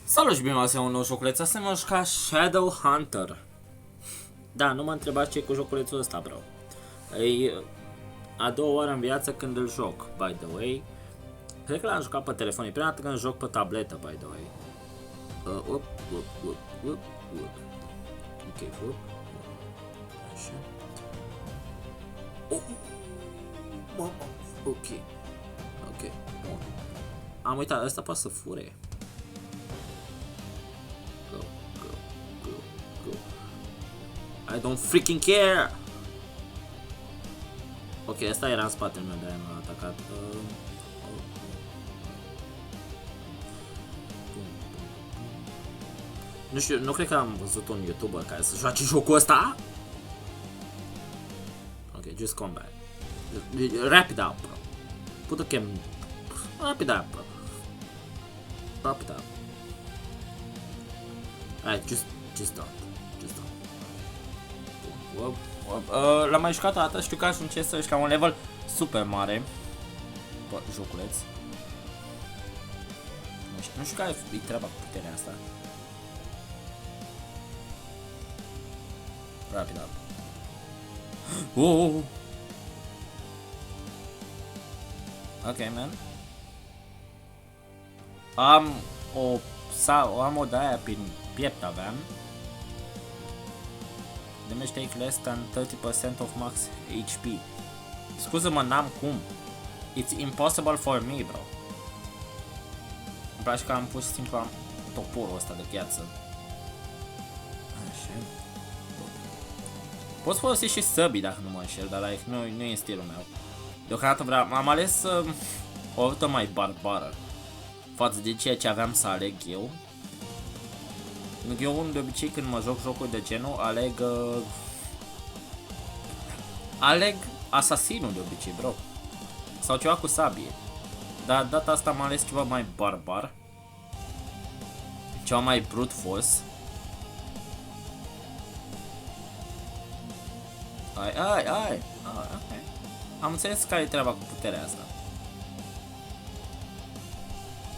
Salut și bine v-ați un nou joculeț, asta mă juca Shadow Hunter. Da, nu mă întrebați ce cu joculețul ăsta, bro. E a doua oară în viață când îl joc, by the way. Cred că l-am jucat pe telefon, e prima dată când joc pe tabletă, by the way. Ok, așa. Ok. Ok, bun. Am uitat, ăsta poate să fure. I don't freaking care! Ok, asta era în spatele meu, de-aia m-a atacat. Nu știu, nu cred că am văzut un YouTuber care să joace jocul ăsta. Ok, just come back. Wrap it up, bro. Put a cam. Wrap it up, bro. Wrap it up. Alright, just don't. L-am mai jucat o dată, știu că ajunge să la un level super mare. Bă, joculeț. Nu știu care e treaba cu puterea asta. Rapid up. Ok, man. Am o de-aia prin piept aveam. Damage take less than 30% of max HP. Scuză-mă, n-am cum. It's impossible for me, bro. Îmi place că am pur și simplu am toporul ăsta de gheață. Așa. Poți folosi și săbii dacă nu mă înșel, dar like, nu e stilul meu. Deocamdată vreau, am ales o rută mai barbară față de ceea ce aveam să aleg eu. Eu de obicei când mă joc jocuri de genul aleg asasinul de obicei, bro. Sau ceva cu sabie. Dar data asta am ales ceva mai barbar. Ceva mai brute force. Ai. Okay. Am înțeles care e treaba cu puterea asta.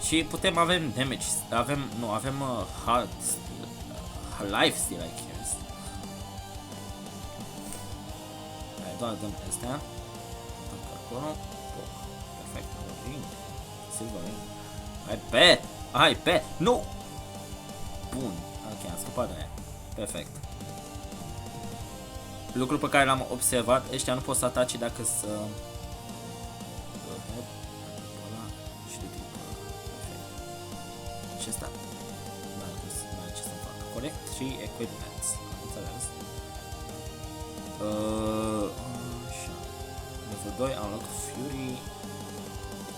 Și avem damage, avem hard life steal, I guess. Hai, doar dăm astea. Acolo. Perfect. Ring. Silver ring. Hai pe. Nu! Bun. Ok, am scăpat de aia. Perfect. Lucru pe care l-am observat, ăștia nu pot să atace dacă să... Și asta. Mai ce să fac? Collect 3 equipments. Înțeles. Așa. Level 2, unlock Fury.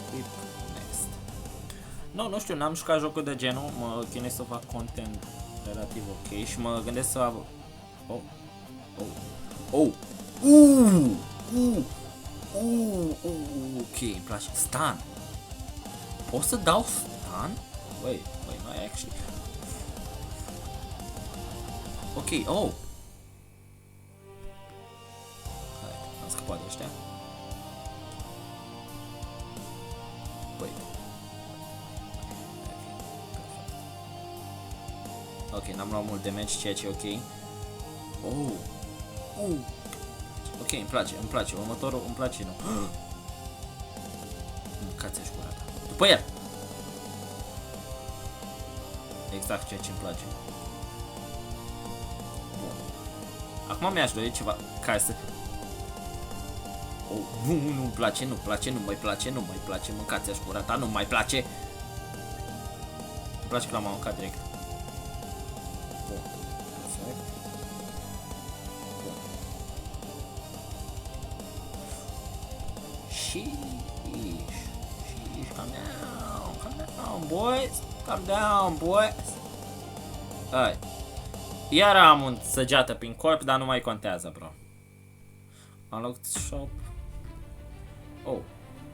Equip next. Nu știu, n-am jucat jocuri de genul. Mă gândesc să fac content relativ ok și mă gândesc să... Ok, îmi place. Stun. Pot să dau stun? Wait, not actually. Ok, Hai, am scăpat de ăștia. Wait. Ok, n-am luat mult damage, ceea ce e ok. Ok, îmi place, următorul îmi place, nu. Mâncați-și curata. După el! Exact ceea ce îmi place. Bun. Acum mi-aș dori ceva care să... Nu-mi place, nu mai place, mâncați-aș curata, nu mai place. Îmi place că l-am aruncat direct. Bun. Perfect. Bun. Calm down, boys. Hai. Iar am un săgeată prin corp, dar nu mai contează, bro. Unlocked shop.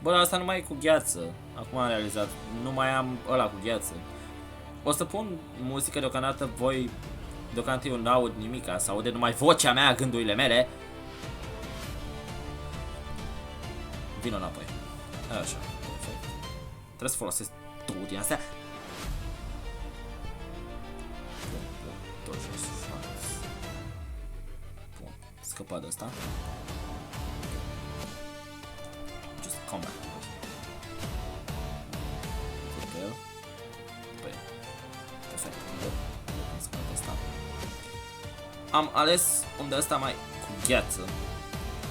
Bă, asta nu mai e cu gheață. Acum am realizat. Nu mai am ăla cu gheață. O să pun muzică deocamdată, deocamdată eu n-aud nimica, să aude numai vocea mea, gândurile mele. Vino înapoi. Așa, perfect. Trebuie să folosesc două din astea. scăpat de ăsta. Just come back. Pe el. Pe el. Perfect. În spate ăsta. Am ales un de ăsta mai cu gheață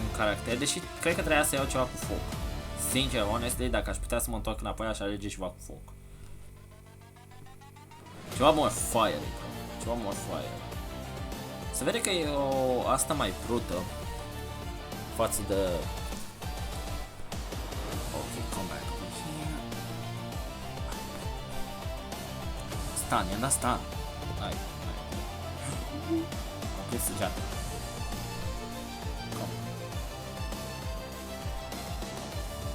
în caracter, deși cred că trebuia să iau ceva cu foc. Sincer, honestly, dacă aș putea să mă întorc înapoi, aș alege ceva cu foc. Ceva more fire, bro. Ceva more fire. Se vede că e o asta mai brută față de... Ok, come back. Stan, i-am dat stan. Hai. Ok, săgeată.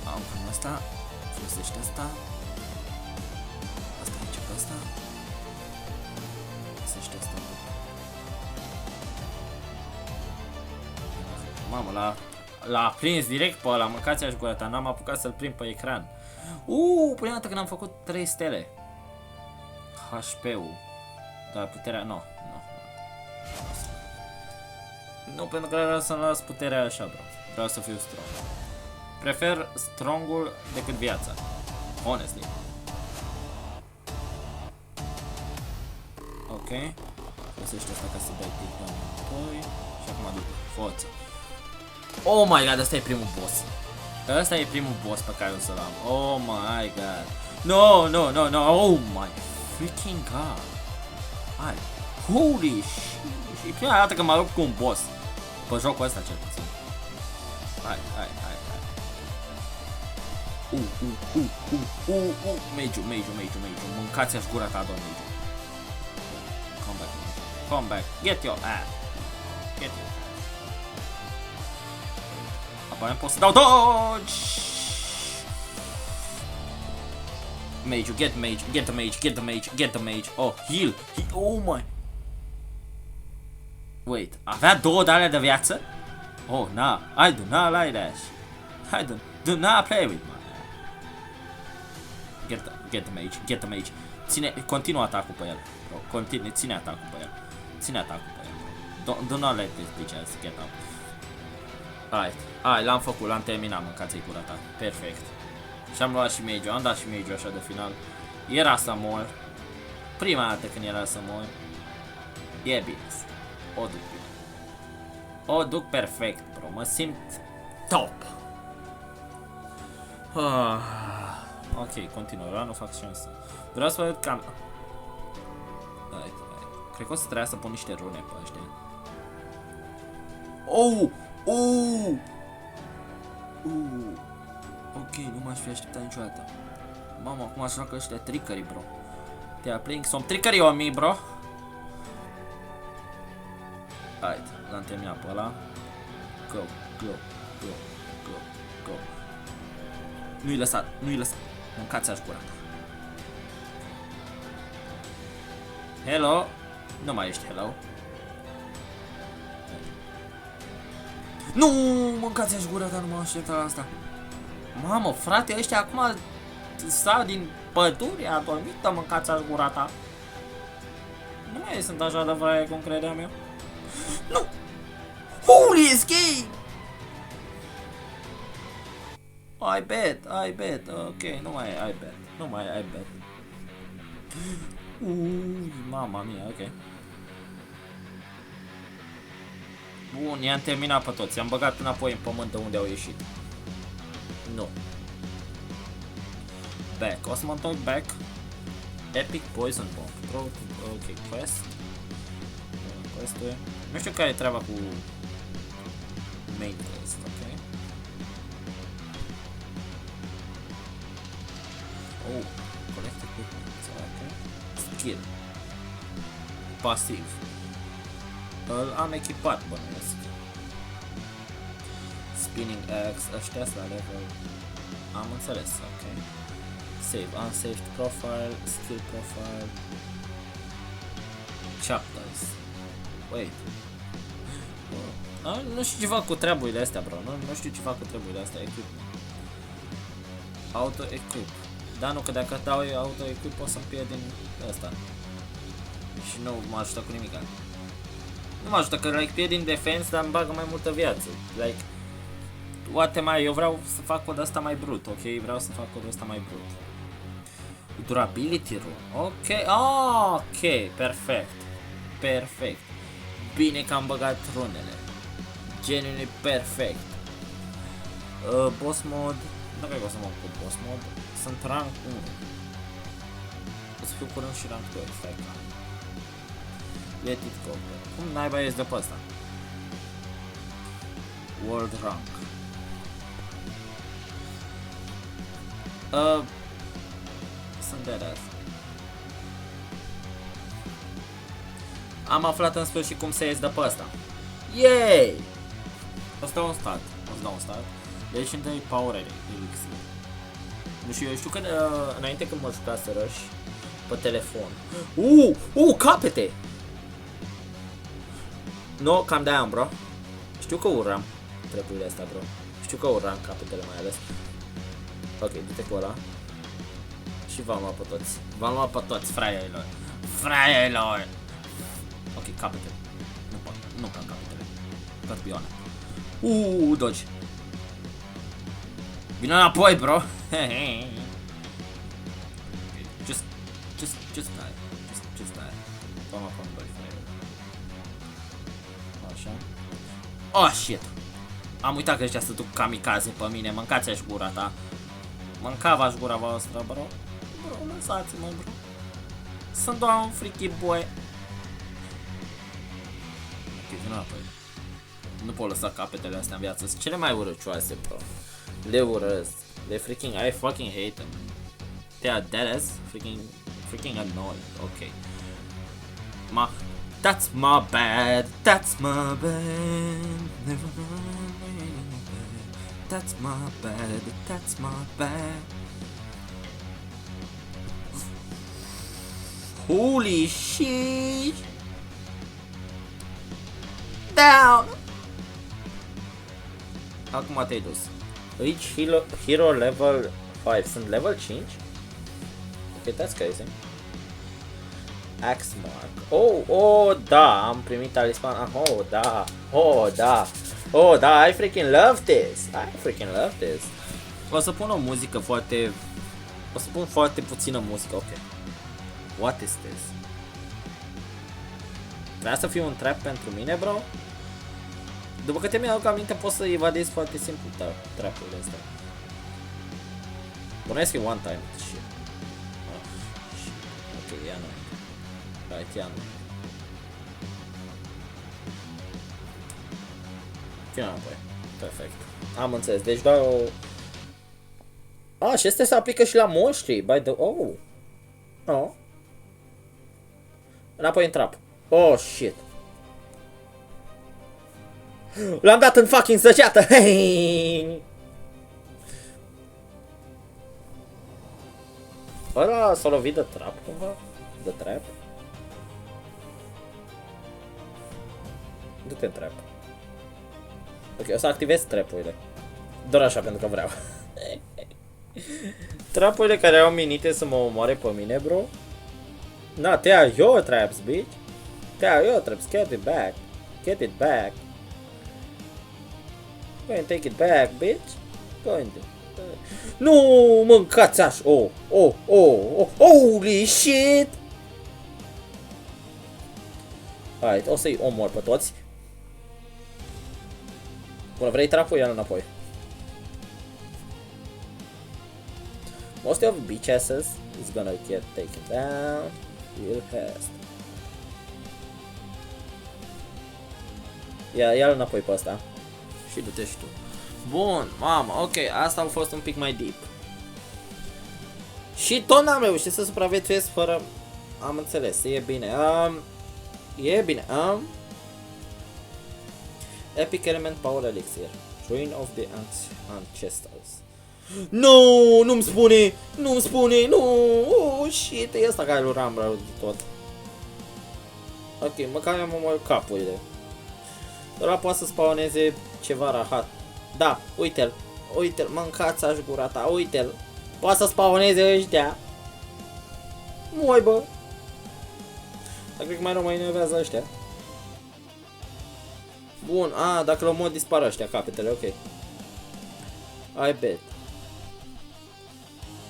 Am până asta. Folosește asta. Asta aici pe asta. Folosește asta. Mamă, l-a prins direct pe ăla, mâncați-aș gura ta, n-am apucat să-l prind pe ecran. Prima dată când am făcut 3 stele. HP-ul. Dar puterea, nu. Nu, pentru că vreau să-mi las puterea așa, bro. Vreau să fiu strong. Prefer strongul decât viața. Honestly. Ok. Folosește asta ca să dai tic înapoi. Și acum du-te. Forță. Oh my god, ăsta e primul boss. Ăsta e primul boss pe care o să-l am. Oh my god. No. Oh my freaking god. Hai. Holy shit. E prima dată când mă lupt cu un boss. Pe jocul ăsta cel puțin. Hai. Mage. Mâncați-aș gura ta, domn Mage. Come back. Get your ass. Get your ass. Aparent pot să dau dodge. Mage, get the mage. Oh, heal. Oh my. Wait, avea 2 de alea de viață? Oh, nah, I do not like that. I do not play with my. Get the mage. Continuă atacul pe el. Bro, ține atacul pe el. Do not let this bitch ass get up. Hai, l-am făcut, l-am terminat, mâncați-i cura ta. Perfect. Și am luat și mage, am dat și mage așa de final. Era să mor. Prima dată când era să mor. E bine. O duc perfect, bro. Mă simt top. Ok, continuă, nu fac șansă. Vreau să văd cam... Hai. Cred că o să trebuia să pun niște rune pe ăștia. Ok, nu m-aș fi așteptat niciodată. Mamă, acum aș joacă ăștia trickery, bro. They are playing some trickery on me, bro. Hai, l-am terminat pe ăla. Go. Nu-i lăsat. Mâncați-aș gura ta. Hello. Nu mai ești hello. Nu, mâncați-aș gura ta, nu mă așteptat la asta. Mamă, frate, ăștia acum stau din pădure adormită, mâncați-aș gura ta. Nu mai sunt așa de vraie cum credeam eu. Nu! Holy escape! I bet. Ok, nu mai I bet. Mama mia, ok. Bun, i-am terminat pe toți. I-am băgat înapoi în pământ de unde au ieșit. Nu. Back. O să mă întorc back. Epic Poison Bomb. Ok, quest. Nu știu care e treaba cu main quest, ok? Collect equipment, ok? Skill. Pasiv. Îl am echipat, bănuiesc. Spinning Axe, ăștia la level. Am înțeles, ok. Save, unsaved profile, skill profile. Chapters. Wait. Nu știu ce fac cu treburile astea, bro. Nu știu ce fac cu treburile astea. Equipment. Auto-equip. Da, nu, că dacă dau auto-equip o să-mi pierd din ăsta. Și nu mă ajută cu nimic. Nu mă ajută că, like, pierd din defense, dar îmi bagă mai multă viață. Like, what am I? Eu vreau să fac cod asta mai brut, ok? Vreau să fac codul ăsta mai brut. Durability rune. Ok, ok, perfect. Perfect. Bine că am băgat runele. Genuine perfect. Boss mod. Nu cred că o să mă cu boss mod. Sunt rank 1. O să fiu curând și rank 2. Stai ca. Let it go. Cum naiba ești de pe ăsta? World rank. Sunt de rest. Am aflat în sfârșit cum să ies de pe ăsta. Yay! O să dau un start. O să dau un start. Legendary Power Elixir. Nu știu, eu știu că înainte când mă jucaseră și pe telefon. Capete! No, cam de-aia am, bro. Știu că urram treburile astea, bro. Știu că urram capetele mai ales. Ok, du-te cu ăla. Și v-am luat pe toți. V-am luat pe toți, fraierilor. Fraierilor! Ok, capete. Nu pot, nu ca capetele. Scorpioane. Dodge. Vino înapoi, bro. Just die. Just die. V-am luat pe doi, fraierilor. Așa. Oh, shit. Am uitat că ăștia să duc kamikaze pe mine. Mâncați-aș gura ta. Mâncava-aș gura voastră, bro. Bro, lăsați-mă, bro. Sunt doar un freaky boy. Ok, vin înapoi. Nu pot lăsa capetele astea în viață. Sunt cele mai urăcioase, bro. Le urăsc. Le freaking, I fucking hate them. They are deadass. Freaking annoying. Ok. That's my bad. That's my bad. That's my bad. That's my bad. Holy shit! Down! Acum te-ai dus. Reach hero level 5. Sunt level 5? Ok, that's crazy. Axe mark. Oh, da, am primit talisman. Oh, da, I freaking love this. O să pun o muzică foarte... O să pun foarte puțină muzică, ok. What is this? Vrea să fie un trap pentru mine, bro? După câte mi-aduc aminte, pot să evadez foarte simplu trap-urile astea. Bănuiesc că e one time. Shit. Ok, ia nu. Right, ia nu. Fii înapoi. Perfect. Am înțeles. Deci doar o... și astea se aplică și la monștri. By the... Oh. Înapoi în trap. Oh, shit. L-am dat în fucking săgeată. Hey! Ăla s-a lovit de trap cumva? De trap? Du-te în trap. Ok, o să activez trap-urile. Doar așa, pentru că vreau. Trap-urile care au minite să mă omoare pe mine, bro. Na, they are your traps, bitch. They are your traps. Get it back. Get it back. Go and take it back, bitch. Go and... Nu, mâncați așa. Oh, holy shit. Hai, o să-i omor pe toți. Bun, vrei trapul? Ia-l înapoi. Most of bitch asses is gonna get taken down real fast. Ia-l înapoi pe ăsta. Și du-te și tu. Bun, mamă, ok, asta a fost un pic mai deep. Și tot n-am reușit să supraviețuiesc fără... Am înțeles, e bine. E bine. Epic Element Power Elixir. Ruin of the Ancestrals. Nu, nu-mi spune, nu. Oh, shit, e ăsta care îl rambra de tot. Ok, măcar am omorât capurile. Ăla poate să spawneze ceva rahat. Da, uite-l, mâncați-aș gura ta, uite-l. Poate să spawneze ăștia. Moi, bă. Dar cred că mai rău mă enervează ăștia. Bun, dacă l-am mod dispar ăștia capetele, ok. I bet.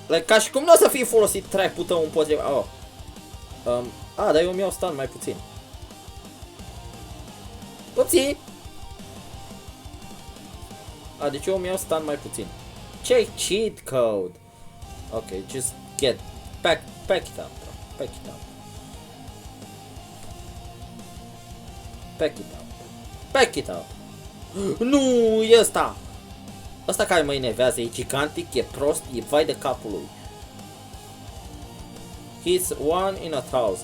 Like, ca și cum nu o să fie folosit trap-ul tău împotriva... dar eu mi-au stun mai puțin. Upsi! Deci eu mi-au stun mai puțin. Ce cheat code? Ok, just get... Pack it up, bro. Pack it up. Pack it up. Pack it up. Nu, e ăsta! Ăsta care mă enervează, e gigantic, e prost, e vai de capul lui. He's 1 in 1,000.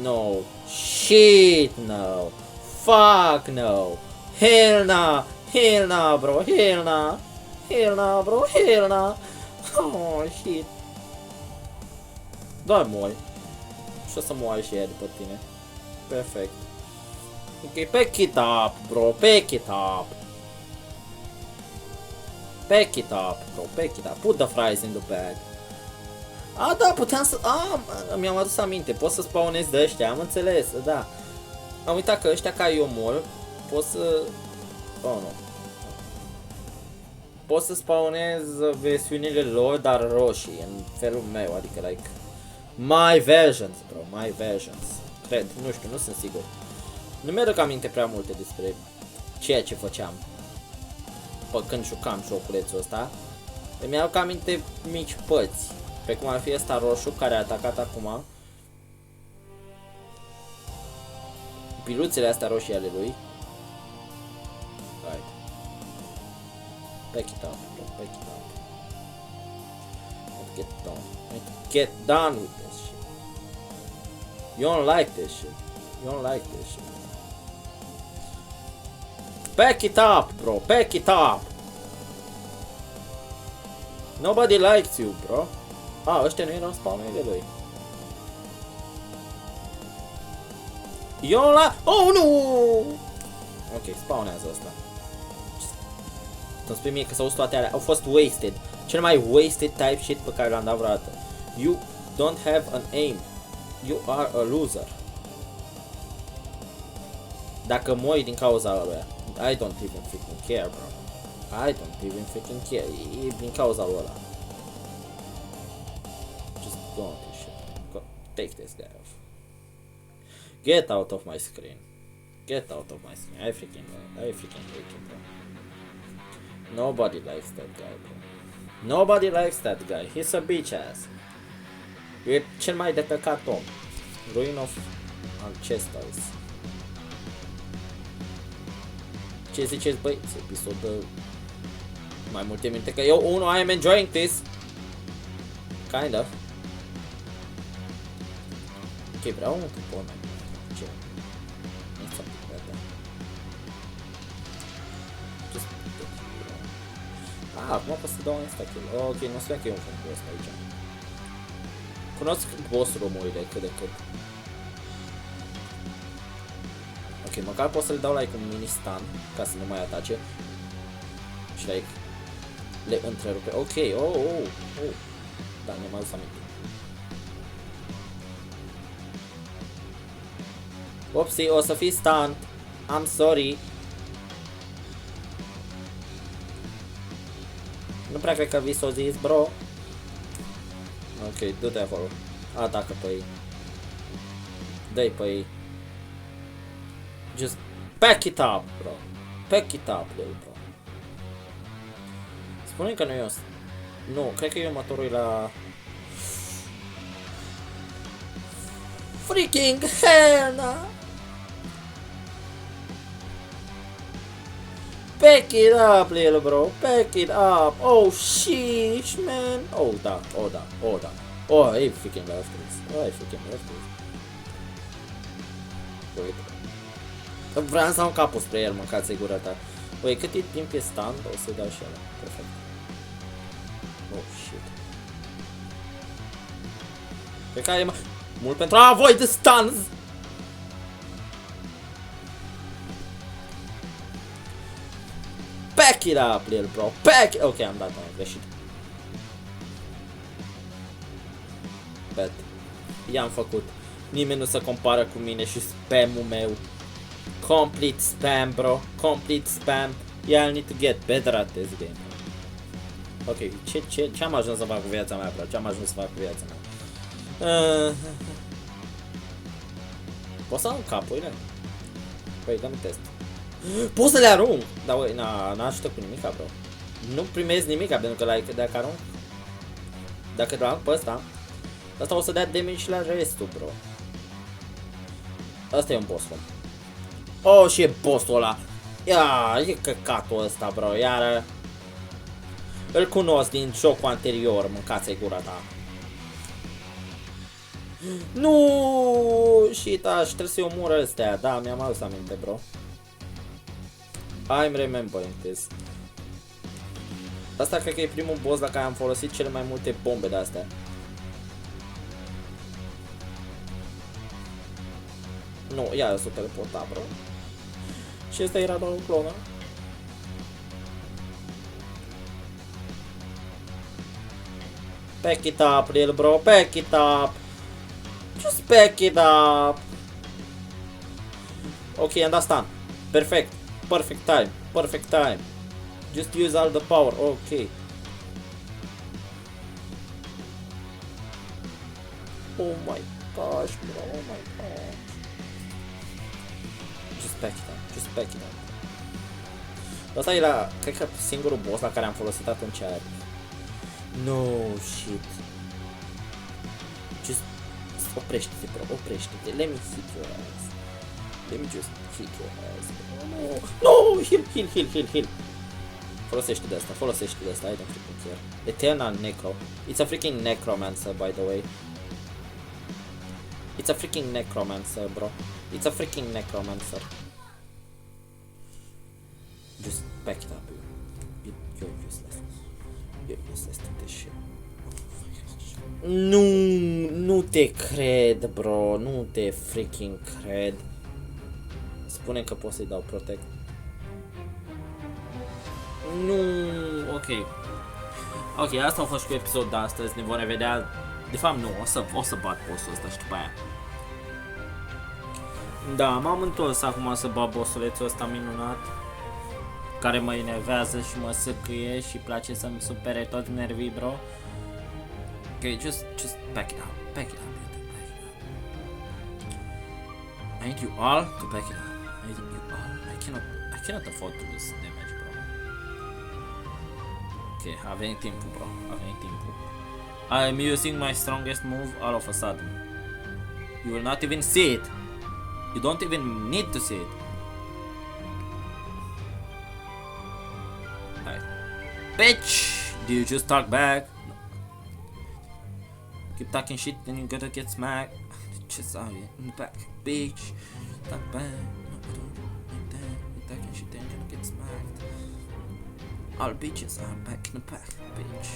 No. Shit, no. Fuck, no. Hell nah. Hell nah, bro. Hell nah. Hell nah, bro. Hell nah. Oh, shit. Doar mori. Și o să moare și ea după tine. Perfect. Ok, pack it up, bro. Pack it up. Pack it up, bro. Pack it up. Put the fries in the bag. Da, puteam să... mi-am adus aminte. Pot să spawnez de ăștia, am înțeles, da. Am uitat că ăștia care eu mor, pot să... Oh, nu. Pot să spawnez versiunile lor, dar roșii, în felul meu, adică, like... My versions, bro, my versions. Cred, nu știu, nu sunt sigur. Nu mi-aduc aminte prea multe despre ceea ce făceam când jucam joculețul ăsta. Îmi aduc aminte mici părți, precum ar fi ăsta roșu care a atacat acum. Piluțele astea roșii ale lui. Hai. Pack it up, bro, pack it up. Get done. Get done with this shit. You don't like this shit. You don't like this shit. Pack it up, bro. Pack it up. Nobody likes you, bro. Ăștia nu erau spawnurile lui. Eu la... Oh, nu! Ok, spawnează ăsta. Să-mi spui mie că s-au dus toate alea. Au fost wasted. Cel mai wasted type shit pe care l-am dat vreodată. You don't have an aim. You are a loser. Dacă mori din cauza lui, I don't even freaking care, bro. I don't even freaking care. E din cauza lui ăla. Just go on this shit. Go. Take this guy off. Get out of my screen. Get out of my screen. I freaking hate you, bro. Nobody likes that guy, bro. Nobody likes that guy. He's a bitch ass. E cel mai decăcat om. Ruin of Ancestors. Ce ziceți, băi? Episod de mai multe minute, că eu, I am enjoying this. Kind of. Ok, vreau un cupon mai mult. Ce? Nu s-a picat, da. Acum pot să dau un stack-ul. Ok, nu știu că e un boss aici. Cunosc boss room-urile cât de cât. Ok, măcar pot să le dau like un mini stun ca să nu mai atace. Și like le întrerupe. Ok, da, mi-am adus aminte. Opsi, o să fii stunned. I'm sorry. Nu prea cred că vi s-o zis, bro. Ok, du-te acolo. Atacă pe ei. Dă-i pe ei. Just pack it up, bro. Pack it up, little bro. Spune că nu e Nu, cred că e următorul la... Freaking hell, no! Pack it up, little bro. Pack it up. Oh, sheesh, man. Oh, da. Oh, e freaking left this. Oh, e freaking left this. Uite. Vreau să am capul spre el, mâncați gura ta. Băi, cât timp e stand, o să-i dau și ăla. Perfect. Oh, shit. Pe care e mult pentru a avoid the stuns. Pack it up, little bro. Pack it. Ok, am dat, am greșit. Bet. I-am făcut. Nimeni nu se compară cu mine și spamul meu. Complete spam, bro. Complete spam. Yeah, I need to get better at this game. Ok, ce am ajuns să fac cu viața mea, bro? Ce am ajuns să fac cu viața mea? Poți să arunc capurile? Păi, dă-mi test. Pot să le arunc! Dar, ui, n-ajută cu nimica, bro. Nu primezi nimica, pentru că dacă arunc... Dacă îl arunc pe ăsta, ăsta o să dea damage și la restul, bro. Ăsta e un boss room. Oh, și e bossul ăla. Ia, e căcatul ăsta, bro, iar... Îl cunosc din jocul anterior, mâncați-i gura ta. Nu, shit, trebuie să-i omoră ăstea. Da, mi-am adus aminte, bro. I'm remembering this. Asta cred că e primul boss la care am folosit cele mai multe bombe de astea. Nu, ia s-o teleporta, bro. Și ăsta era doar un clon, da? Back it up, little bro, back it up. Just back it up. Ok, understand. Perfect. Perfect time. Perfect time. Just use all the power. Ok. Oh my gosh, bro. Oh my gosh. Just back it up. Just back it up. Asta era, cred că singurul boss la care am folosit atunci aia. No shit. Just oprește-te, bro, oprește-te. Let me hit your ass. Let me just hit your ass. Oh, no! No! Heal. Folosește de asta, I don't freaking care. Eternal Necro. It's a freaking necromancer, by the way. It's a freaking necromancer, bro. It's a freaking necromancer. Just back it up. You're useless. You're useless to this shit. Nu te cred, bro. Nu te freaking cred. Spune că pot să-i dau protect. Nu, ok, asta a fost cu episodul de astăzi. Ne vom revedea. De fapt nu, o să bat bossul ăsta și după aia. Da, m-am întors acum să bat bossulețul ăsta minunat, care mă enervează și mă săcâie și place să-mi supere toți nervii, bro. Ok, just back it up, back it up. I need you all to back it up. I need you all. I cannot afford to lose damage, bro. Ok, a venit timpul, bro. A venit timpul. I am using my strongest move all of a sudden. You will not even see it. You don't even need to see it. Right. Bitch! Do you just talk back? No. Keep talking shit, then you're gonna get smacked. Just out in the back, bitch. Talk back. No, I don't like that. You're talking shit, then you're gonna get smacked. All bitches are back in the back, bitch.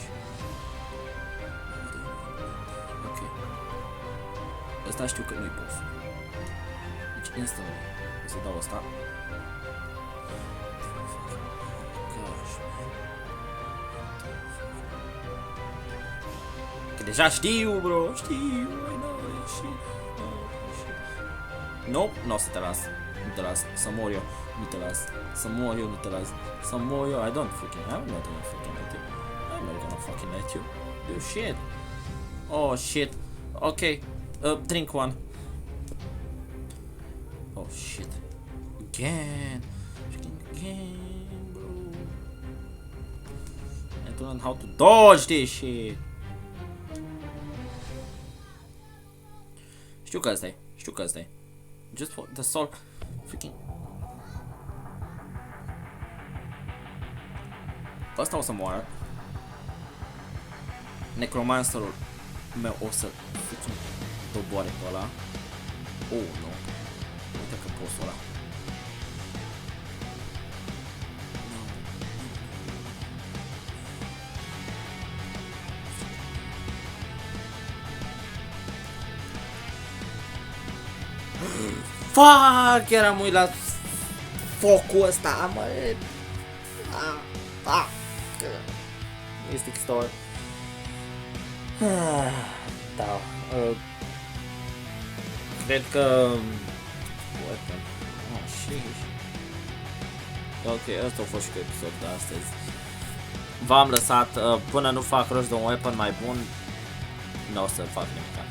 Ok. Ăsta știu că nu-i boss. Deci instant o să dau ăsta. Gosh, man. Că deja știu, bro, știu. I know shit. Nope, nu o să te las. Nu te las, să mor eu. Nu te las. Să mor eu, nu te las. Să mor eu. I'm not gonna freaking let you. I'm not gonna fucking let you. Do shit. Oh shit. Okay. Drink one. Oh shit. Again. Freaking again, bro. I don't know how to dodge this shit. Știu că ăsta e. Just for the soul. Freaking. Ăsta o să moară. Necromancerul meu o să freaking doboare pe ăla. Oh, nu. Uite că postul ăla. Fuck, eram uit la focul ăsta, mă. Este Store. Da. Cred că Oh, sheesh. Ok, ăsta a fost și cu episodul de astăzi. V-am lăsat, până nu fac rost de un weapon mai bun, nu o să fac nimic.